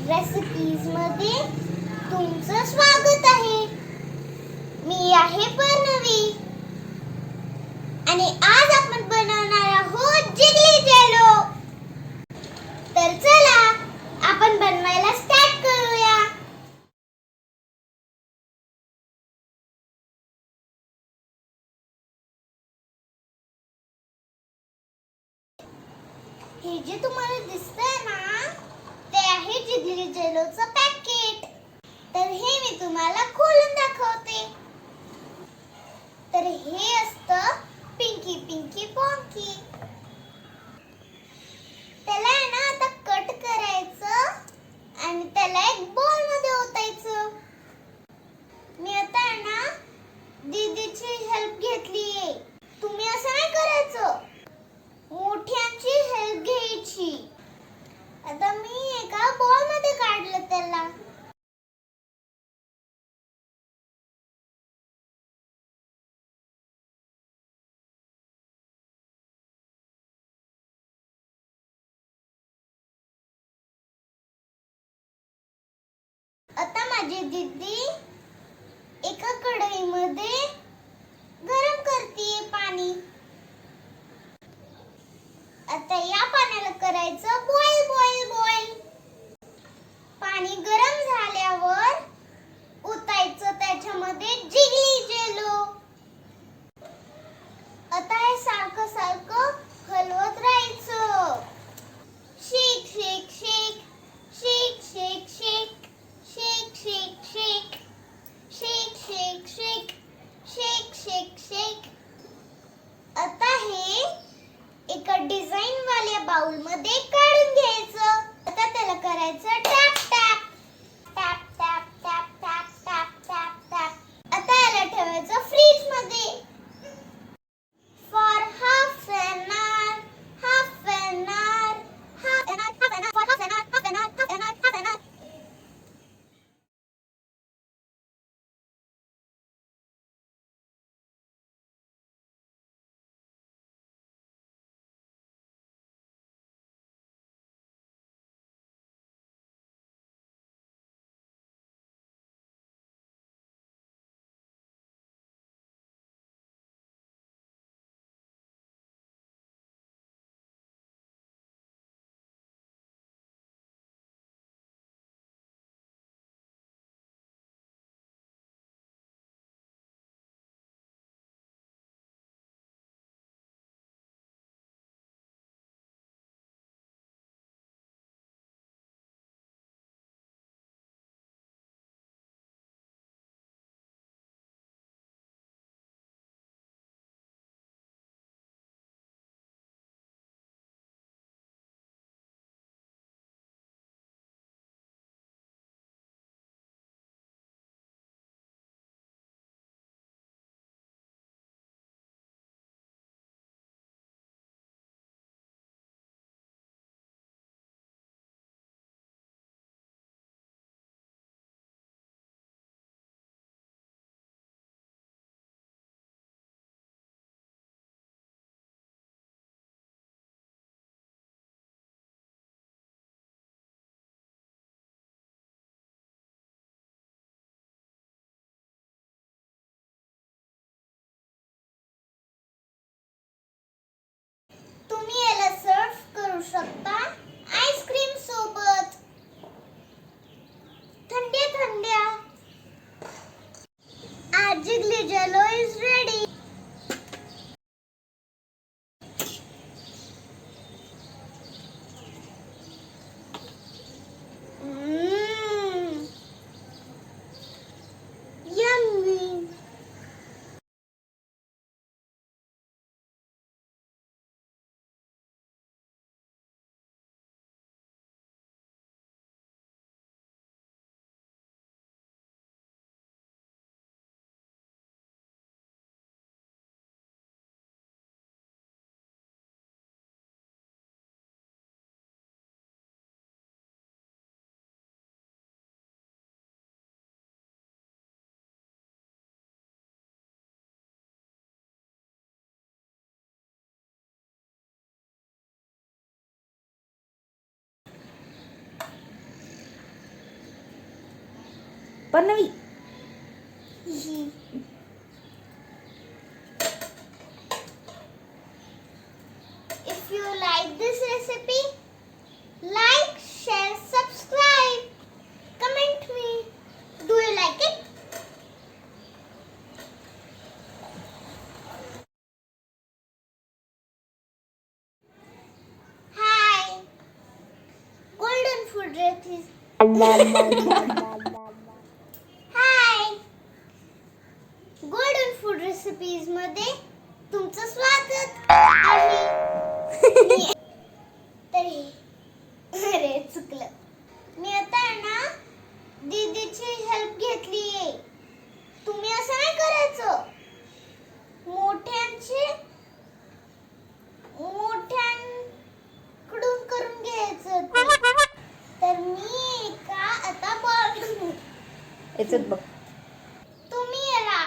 Recipes मध्ये तुमचं स्वागत आहे. मी आहे पर्णवी आणि आज आपण बनवणार आहोत जिगली जेलो. तर चला आपण बनवायला स्टार्ट करूया. हे जे तुम्हाला दिसतंय ना, ते आहे जिगली जेलोचं पॅकेट. तर हे मी तुम्हाला खोलून दाखवते. तर हे असतं पिंकी पिंकी पॉंकी. त्याला आहे ना आता कट करायचं आणि त्याला एक बॉल मध्ये ओतायचं. मी आता आहे ना दीदीची हेल्प घेतलीये. तुम्ही असं नाही करायचं, मोठ्यांची हेल्प घ्यायची. आता मी एका बॉल मध्ये काढलं त्याला. आता माझी दीदी एका कढईमध्ये गरम करते पाणी. आता या पाण्याला करायचं बॉईल बॉईल बॉईल. पाणी गरम झाल्यावर ओतायचं त्याच्यामध्ये जिगली जेलो. आता हे सारखं सारखं हलवत राहायचं. शेक शेक शेक शेक शेक शेक शेक शेक शेक शेक शेक शेक शेक शेक शेक. आता हे एका डिझाईन वाल्या बाउल मध्ये काढून घ्यायचं. आता त्याला करायचं tap tap tap tap tap tap tap tap tap. आता याला ठेवायचं फ्रीज मध्ये for half an hour. Half an hour half an hour half an hour half an hour half an hour half an hour half an hour. पन्नवी. If you like this recipe, like, share, subscribe, comment me. Do you like it? Hi, golden food recipes. Hi, golden food recipes मध्ये तुमचं स्वागत आहे. अरे चुकलं. मी आता ना दीदीची help घेतलीये. तुम्ही असं नाही करायचं. मोठ्यांकडून करून घ्यायचं ते. तर मी एका आता बॉल याच्यात बघ. तुम्ही याला